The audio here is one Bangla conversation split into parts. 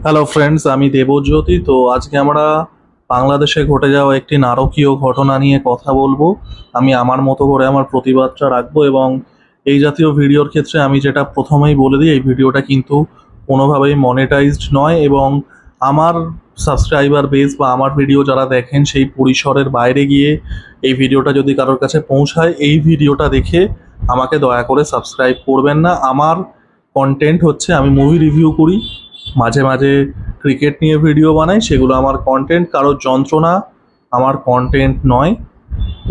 হ্যালো ফ্রেন্ডস, আমি দেবজ্যোতি। তো আজকে আমরা বাংলাদেশে ঘটে যাওয়া একটি নারকীয় ঘটনা নিয়ে কথা বলবো। আমি আমার মতো করে আমার প্রতিবাদটা রাখবো এবং এই জাতীয় ভিডিওর ক্ষেত্রে আমি যেটা প্রথমেই বলে দিই, এই ভিডিওটা কিন্তু কোনোভাবেই মনিটাইজড নয় এবং আমার সাবস্ক্রাইবার বেস বা আমার ভিডিও যারা দেখেন সেই পরিসরের বাইরে গিয়ে এই ভিডিওটা যদি কারোর কাছে পৌঁছায়, এই ভিডিওটা দেখে আমাকে দয়া করে সাবস্ক্রাইব করবেন না। আমার কন্টেন্ট হচ্ছে, আমি মুভি রিভিউ করি, মাঝে মাঝে ক্রিকেট নিয়ে ভিডিও বানাই, সেগুলো আমার কন্টেন্ট, কারোর যন্ত্রণা আমার কন্টেন্ট নয়।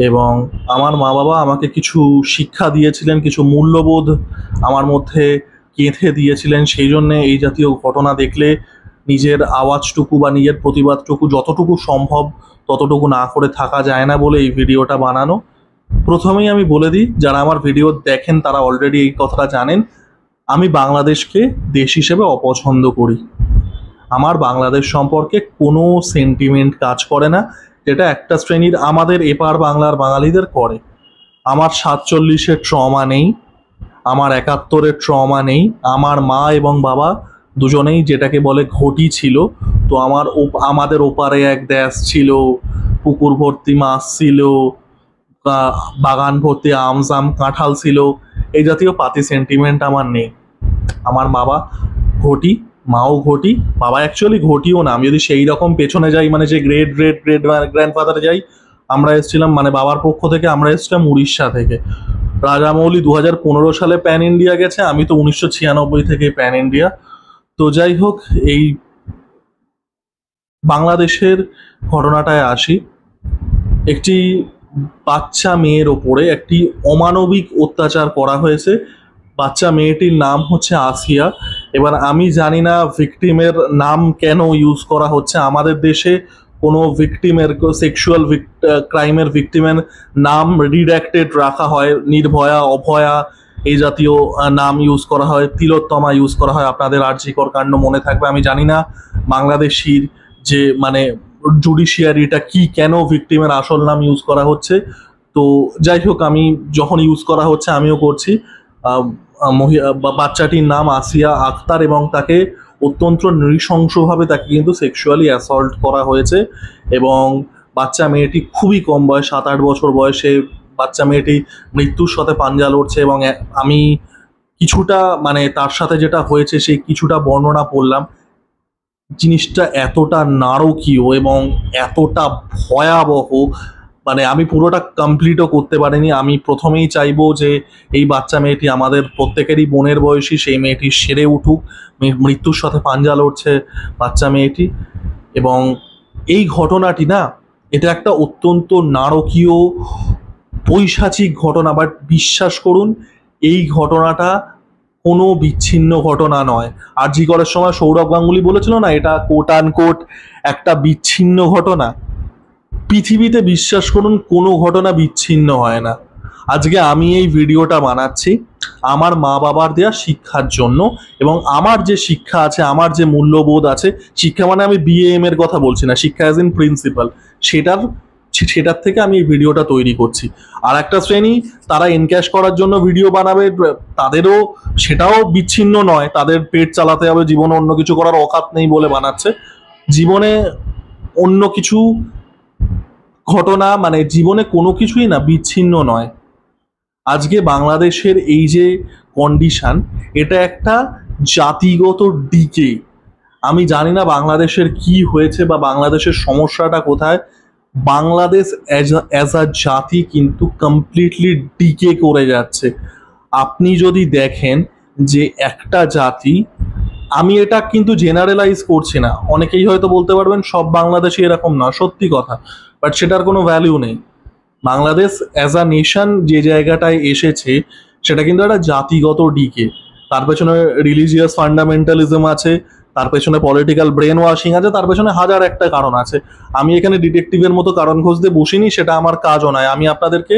এবং আমার মা বাবা আমাকে কিছু শিক্ষা দিয়েছিলেন, কিছু মূল্যবোধ আমার মধ্যে গেঁথে দিয়েছিলেন, সেই জন্যে এই জাতীয় ঘটনা দেখলে নিজের আওয়াজটুকু বা নিজের প্রতিবাদটুকু যতটুকু সম্ভব ততটুকু না করে থাকা যায় না বলে এই ভিডিওটা বানানো। প্রথমেই আমি বলে দিই, যারা আমার ভিডিও দেখেন তারা অলরেডি এই কথাটা জানেন, আমি বাংলাদেশকে দেশ হিসেবে অপছন্দ করি। আমার বাংলাদেশ সম্পর্কে কোনো সেন্টিমেন্ট কাজ করে না, যেটা একটা শ্রেণীর আমাদের এপার বাংলার বাঙালিদের করে। আমার 47-এর ট্রমা নেই, আমার 71-এর ট্রমা নেই। আমার মা এবং বাবা দুজনেই যেটাকে বলে ঘটি ছিল। তো আমাদের ওপারে এক দেশ ছিল, পুকুর ভর্তি মাছ ছিল, বাগান ভর্তি আমজাম কাঁঠাল ছিল, এই জাতীয় পাতি সেন্টিমেন্ট আমার নেই। আমার বাবা ঘটি, মাও ঘটি। বাবা অ্যাকচুয়ালি ঘটিও না, আমি যদি সেই রকম পেছনে যাই, মানে যে গ্রেট গ্রেট গ্রেট গ্র্যান্ডফাদারে যাই, আমরা এসেছিলাম, মানে বাবার পক্ষ থেকে আমরা এসেছিলাম উড়িষ্যা থেকে। রাজামৌলি 2015 সালে প্যান ইন্ডিয়া গেছে, আমি তো 1996 থেকে প্যান ইন্ডিয়া। তো যাই হোক, এই বাংলাদেশের ঘটনাটায় আসি। একটি বাচ্চা মেয়ের ওপরে একটি অমানবিক অত্যাচার করা হয়েছে। বাচ্চা মেয়েটির নাম হচ্ছে আসিয়া। এবার আমি জানি না ভিকটিমের নাম কেন ইউজ করা হচ্ছে। আমাদের দেশে কোনো ভিকটিমের, সেক্সুয়াল ক্রাইমের ভিকটিমের নাম রিডাক্টেড রাখা হয়, নির্ভয়া, অভয়া এই জাতীয় নাম ইউজ করা হয়, তিলোত্তমা ইউজ করা হয়। আপনাদের আরজিকর কাণ্ড মনে থাকবে। আমি জানি না বাংলাদেশির যে মানে জুডিশিয়ারিটা কি, কেন ভিকটিমের আসল নাম ইউজ করা হচ্ছে। তো যাই হোক, আমি যখন ইউজ করা হচ্ছে আমিও করছি। বাচ্চাটির নাম আসিয়া আক্তার এবং তাকে অত্যন্ত নৃশংসভাবে তাকে কিন্তু সেক্সুয়ালি অ্যাসল্ট করা হয়েছে। এবং বাচ্চা মেয়েটি খুবই কম বয়স, 7-8 বছর বয়সে বাচ্চা মেয়েটি মৃত্যুর সাথে পাঞ্জা লড়ছে। এবং আমি কিছুটা, মানে তার সাথে যেটা হয়েছে সেই কিছুটা বর্ণনা করলাম। জিনিসটা এতটা নারকীয় এবং এতটা ভয়াবহ, মানে আমি পুরোটা কমপ্লিটও করতে পারিনি। আমি প্রথমেই চাইবো যে এই বাচ্চা মেয়েটি আমাদের প্রত্যেকেরই বোনের বয়সী, সেই মেয়েটি সেরে উঠুক। মৃত্যুর সাথে পাঞ্জা লড়ছে বাচ্চা মেয়েটি। এবং এই ঘটনাটি না, এটা একটা অত্যন্ত নারকীয় পৈশাচিক ঘটনা, বাট বিশ্বাস করুন এই ঘটনাটা কোনো বিচ্ছিন্ন ঘটনা নয়। আরজি করার সময় সৌরভ গাঙ্গুলি বলেছিল না, এটা কোট আনকোট একটা বিচ্ছিন্ন ঘটনা। পৃথিবীতে বিশ্বাস করুন কোনো ঘটনা বিচ্ছিন্ন হয় না। আজকে আমি এই ভিডিওটা বানাচ্ছি আমার মা বাবার দেওয়া শিক্ষার জন্য, এবং আমার যে শিক্ষা আছে, আমার যে মূল্যবোধ আছে, শিক্ষা মানে আমি বিএএম এর কথা বলছি না, শিক্ষা অ্যাজ ইন প্রিন্সিপাল, সেটার থেকে আমি এই ভিডিওটা তৈরি করছি। আর একটা শ্রেণী, তারা এনক্যাশ করার জন্য ভিডিও বানাবে, তাদেরও সেটাও বিচ্ছিন্ন নয়, তাদের পেট চালাতে হবে, জীবনে অন্য কিছু করার অকাত নেই বলে বানাচ্ছে। জীবনে অন্য কিছু ঘটনা, মানে জীবনে কোনো কিছুই না বিচ্ছিন্ন নয়। আজকে বাংলাদেশের এই যে কন্ডিশন, এটা একটা জাতিগত ডিকে। আমি জানি না বাংলাদেশের কি হয়েছে বা বাংলাদেশের সমস্যাটা কোথায়। বাংলাদেশ অ্যাজ আ জাতি কিন্তু কমপ্লিটলি ডিকে করে যাচ্ছে। আপনি যদি দেখেন যে একটা জাতি, আমি এটা কিন্তু জেনারেলাইজ করছি না, অনেকেই হয়তো বলতে পারবেন সব বাংলাদেশি এরকম না, সত্যি কথা, বাট সেটার কোনো ভ্যালিউ নেই। বাংলাদেশ অ্যাজ আ নেশন যে জায়গাটায় এসেছে সেটা কিন্তু একটা জাতিগত ডিকে। তার পেছনে রিলিজিয়াস ফান্ডামেন্টালিজম আছে, তার পেছনে পলিটিক্যাল ব্রেন ওয়াশিং আছে, তার পেছনে হাজার একটা কারণ আছে। আমি এখানে ডিটেকটিভের মতো কারণ খুঁজতে বসিনি, সেটা আমার কাজও নয়। আমি আপনাদেরকে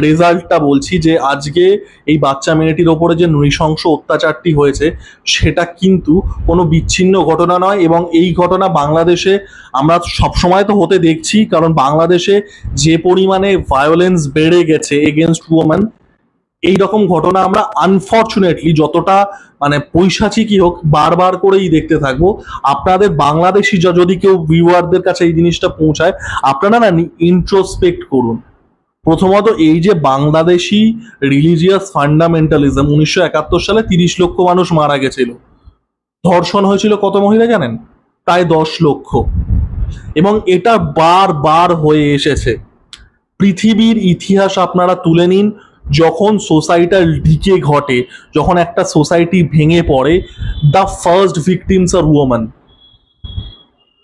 রেজাল্টটা বলছি যে আজকে এই বাচ্চা মেয়েটির ওপরে যে নৃশংস অত্যাচারটি হয়েছে সেটা কিন্তু কোনো বিচ্ছিন্ন ঘটনা নয়। এবং এই ঘটনা বাংলাদেশে আমরা সবসময় তো হতে দেখছি, কারণ বাংলাদেশে যে পরিমাণে ভায়োলেন্স বেড়ে গেছে এগেনস্ট ওমেন, এই রকম ঘটনা আমরা আনফর্চুনেটলি যতটা মানে পৈশাচিকই হোক বারবার করেই দেখতে থাকবো। আপনাদের বাংলাদেশি যদি কেউ ভিউয়ারদের কাছে এই জিনিসটা পৌঁছায়, আপনারা না ইন্ট্রোস্পেক্ট করুন। প্রথমত এই যে বাংলাদেশি রিলিজিয়াস ফান্ডামেন্টালিজম, 1971 সালে 30 লক্ষ মানুষ মারা গেছিল। ধর্ষণ হয়েছিল কত মহিলা জানেন? প্রায় 10 লক্ষ। এবং এটা বারবার হয়ে এসেছে। পৃথিবীর ইতিহাস আপনারা তুলে নিন, যখন সোসাইটাল ডিকে ঘটে, যখন একটা সোসাইটি ভেঙে পড়ে, the first victims are women.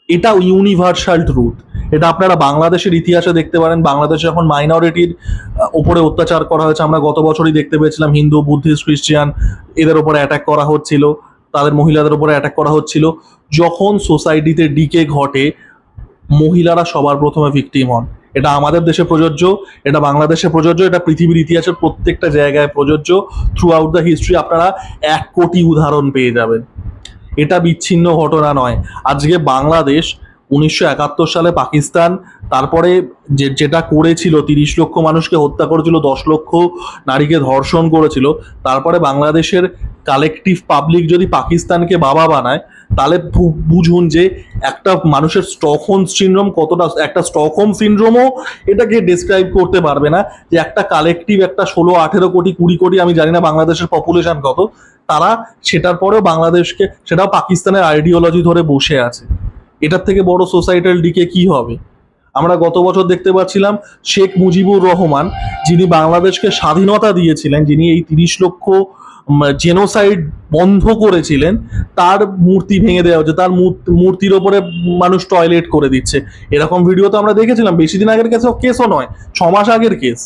এটা ইউনিভার্সাল ট্রুথ। এটা আপনারা বাংলাদেশের ইতিহাসে দেখতে পারেন। বাংলাদেশে যখন মাইনরিটির উপরে অত্যাচার করা হয়েছে, আমরা গত বছরই দেখতে পেয়েছিলাম হিন্দু, বুদ্ধিস্ট, খ্রিস্টান এদের উপরে অ্যাটাক করা হচ্ছিল, তাদের মহিলাদের উপরে অ্যাটাক করা হচ্ছিল। যখন সোসাইটিতে ডিকে ঘটে, মহিলারা সবার প্রথমে ভিকটিম হন। এটা আমাদের দেশে প্রযোজ্য, এটা বাংলাদেশে প্রযোজ্য, এটা পৃথিবীর ইতিহাসের প্রত্যেকটা জায়গায় প্রযোজ্য। থ্রু আউট দ্য হিস্ট্রি আপনারা 1 কোটি উদাহরণ পেয়ে যাবেন। এটা বিচ্ছিন্ন ঘটনা নয়। আজকে বাংলাদেশ 1971 সালে পাকিস্তান, তারপরে যেটা করেছিল, 30 লক্ষ মানুষকে হত্যা করেছিল, 10 লক্ষ নারীকে ধর্ষণ করেছিল, তারপরে বাংলাদেশের কালেকটিভ পাবলিক যদি পাকিস্তানকে বাবা বানায়, তাহলে বুঝুন যে একটা মানুষের স্টকহোম সিনড্রোম কতটা। একটা স্টকহোম সিনড্রোমও এটাকে ডেসক্রাইব করতে পারবে না যে একটা কালেকটিভ, একটা 16-18 কোটি 20 কোটি, আমি জানি না বাংলাদেশের পপুলেশন কত, তারা সেটার পরেও বাংলাদেশকে, সেটাও পাকিস্তানের আইডিওলজি ধরে বসে আছে। এটার থেকে বড় সোসাইটাল ডিকে কি হবে? আমরা গত বছর দেখতে পাচ্ছিলাম শেখ মুজিবুর রহমান, যিনি বাংলাদেশকে স্বাধীনতা দিয়েছিলেন, যিনি এই 30 লক্ষ জেনোসাইড বন্ধ করেছিলেন, তার মূর্তি ভেঙে দেওয়া হচ্ছে, তার মূর্তির ওপরে মানুষ টয়লেট করে দিচ্ছে। এরকম ভিডিও তো আমরা দেখেছিলাম। বেশি দিন আগের কেসও নয়, 6 মাস আগের কেস।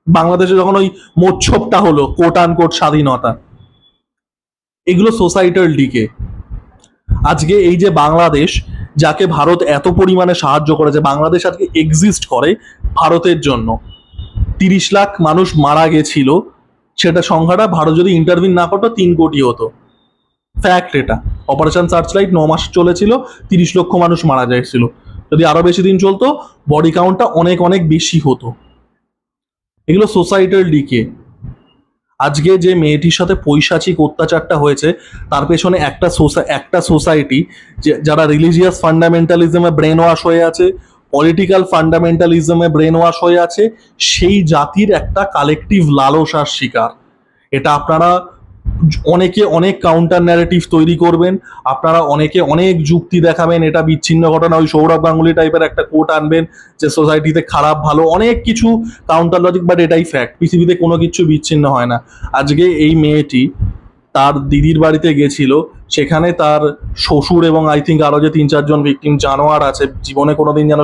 বাংলাদেশে যখন ওই মোচ্ছবটা হলো, কোট আনকোট স্বাধীনতা। এগুলো সোসাইটাল ডিকে। আজকে এই যে বাংলাদেশ, যাকে ভারত এত পরিমাণে সাহায্য করেছে, বাংলাদেশ আজকে এক্সিস্ট করে ভারতের জন্য। 30 লাখ মানুষ মারা গেছিল, সেটা সংখ্যাটা ভারত যদি ইন্টারভিন না করতো 3 কোটি হতো। ফ্যাক্ট এটা। অপারেশন সার্চলাইট 9 মাস চলেছিল, 30 লক্ষ মানুষ মারা যাচ্ছিল। যদি আরো বেশি দিন চলতো, বডি কাউন্টটা অনেক অনেক বেশি হতো। এগুলো সোসাইটাল ডিকে। আজকে যে মেয়েটির সাথে পৈশাচিক অত্যাচারটা হয়েছে, তার পেছনে একটা সোসাইটি যারা রিলিজিয়াস ফান্ডামেন্টালিজমে ব্রেন ওয়াশ হয়ে আছে, পলিটিক্যাল ফান্ডামেন্টালিজমে ব্রেন ওয়াশ হয়ে আছে, সেই জাতির একটা কালেকটিভ লালসার শিকার। এটা আপনারা অনেকে অনেক কাউন্টার ন্যারেটিভ তৈরি করবেন, আপনারা অনেকে অনেক যুক্তি দেখাবেন, এটা বিচ্ছিন্ন ঘটনা, ওই সৌরভ গাঙ্গুলি টাইপের একটা কোট আনবেন যে সোসাইটিতে খারাপ ভালো অনেক কিছু কাউন্টার লজিক, বাট এটাই ফ্যাক্ট। পৃথিবীতে কোনো কিছু বিচ্ছিন্ন হয় না। আজকে এই মেয়েটি তার দিদির বাড়িতে গেছিল, সেখানে তার শ্বশুর এবং আই থিঙ্ক আরো যে 3-4 জন ভিকটিম জানোয়ার আছে, জীবনে কোনোদিন যেন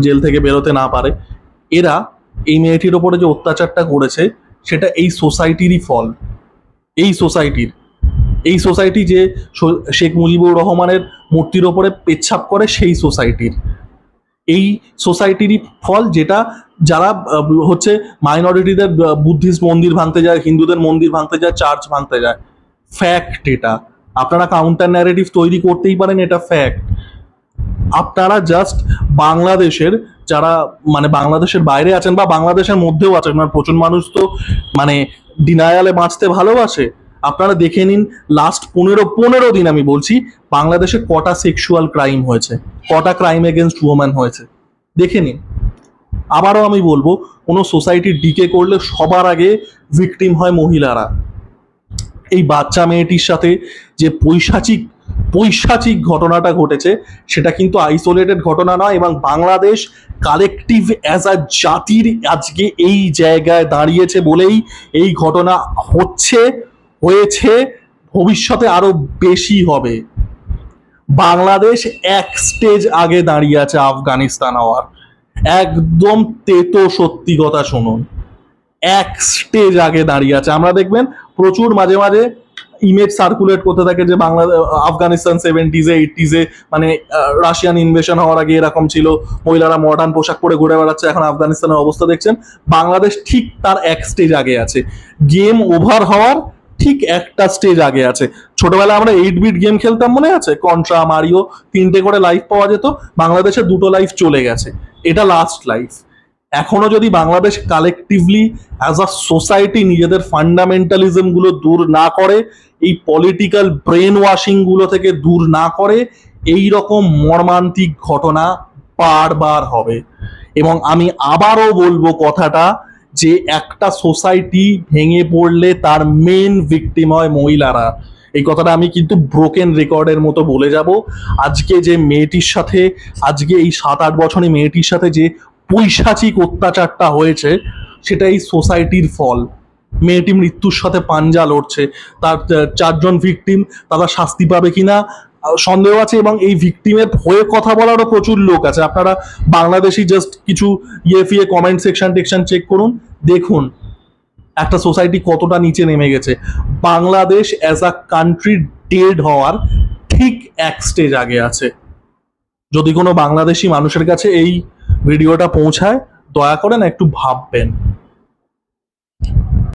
জেল থেকে বেরোতে না পারে, এরা এই মেয়েটির ওপরে যে অত্যাচারটা করেছে, সেটা এই সোসাইটিরই ফল। এই সোসাইটি যে শেখ মুজিবুর রহমানের মূর্তির ওপরে পেচ্ছাপ করে, সেই সোসাইটিরই ফল, যেটা যারা হচ্ছে মাইনরিটিদের বুদ্ধিস্ট মন্দির ভাঙতে যায়, হিন্দুদের মন্দির ভাঙতে যায়, চার্চ ভাঙতে যায়। ফ্যাক্ট এটা। আপনারা কাউন্টার ন্যারেটিভ তৈরি করতেই পারেন, এটা ফ্যাক্ট। আপনারা জাস্ট বাংলাদেশের যারা মানে বাংলাদেশের বাইরে আছেন বা বাংলাদেশের মধ্যেও আছেন, মানে প্রচুর মানুষ তো মানে ডিনায়ালে বাঁচতে ভালোবাসে। আপনারা দেখে নিন লাস্ট 15 দিন, আমি বলছি, বাংলাদেশে কটা সেক্সুয়াল ক্রাইম হয়েছে, কটা ক্রাইম এগেনস্ট ওমেন হয়েছে, দেখে নিন। আবারও আমি বলবো, কোনো সোসাইটি ডিকে করলে সবার আগে ভিকটিম হয় মহিলারা। এই বাচ্চা মেয়েটির সাথে যে পৈশাচিক ঘটনাটা ঘটেছে, সেটা কিন্তু আইসোলেটেড ঘটনা নয়, এবং বাংলাদেশ কালেকটিভ অ্যাজ আ জাতির আজকে এই জায়গায় দাঁড়িয়েছে বলেই এই ঘটনা হয়েছে, ভবিষ্যতে আরো বেশি হবে। বাংলাদেশ 1 স্টেজ আগে দাঁড়িয়ে আছে আফগানিস্তান হওয়ার। একদম তেতো সত্যি কথা শুনুন, 1 স্টেজ আগে দাঁড়িয়ে আছে। আমরা দেখবেন প্রচুর মাঝে মাঝে ইমেজ সার্কুলেট করতে থাকে যে আফগানিস্তান 70s 80s মানে রাশিয়ান ইনভেশন হওয়ার আগে এরকম ছিল, মহিলারা মডার্ন পোশাক পরে ঘুরে বেড়াচ্ছে। এখন আফগানিস্তানের অবস্থা দেখছেন, বাংলাদেশ ঠিক তার 1 স্টেজ আগে আছে। গেম ওভার হওয়ার ঠিক একটা স্টেজ আগে আছে। ছোটবেলায় আমরা 8-বিট গেম খেলতাম, মনে আছে? কন্ট্রা, মারিও, 3টে করে লাইফ পাওয়া যেত। বাংলাদেশে 2টো লাইফ চলে গেছে, এটা লাস্ট লাইফ। এখনো যদি Bangladesh collectively as a society নিজেদের ফান্ডামেন্টালিজম গুলো দূর না করে, এই পলিটিক্যাল ব্রেন ওয়াশিং গুলো থেকে দূর না করে, এই রকম মর্মান্তিক ঘটনা বারবার হবে। এবং আমি আবারও বলবো কথাটা, যে একটা সোসাইটি ভেঙে পড়লে তার মেন ভিকটিম হয় মহিলারা। এই কথাটা আমি কিন্তু ব্রোকেন রেকর্ডের মতো বলে যাব। আজকে যে মেয়েটির সাথে, আজকে এই 7-8 বছরের মেয়েটির সাথে যে পৈশাচিক অত্যাচারটা হয়েছে, সেটা এই সোসাইটির ফল। মেয়েটি মৃত্যুর সাথে পাঞ্জা লড়ছে, তার 4জন ভিকটিম, তারা শাস্তি পাবে কিনা সন্দেহ আছে। এবং এই ভিকটিমের হয়ে কথা বলারও প্রচুর লোক আছে। আপনারা বাংলাদেশি জাস্ট কিছু ইয়ে কমেন্ট সেকশন চেক করুন, দেখুন একটা সোসাইটি কতটা নিচে নেমে গেছে। Bangladesh as a country dead হওয়ার ঠিক এক স্টেজ আগে আছে। যদি কোনো বাংলাদেশি মানুষের কাছে এই ভিডিওটা পৌঁছায়, দয়া করে না একটু ভাববেন।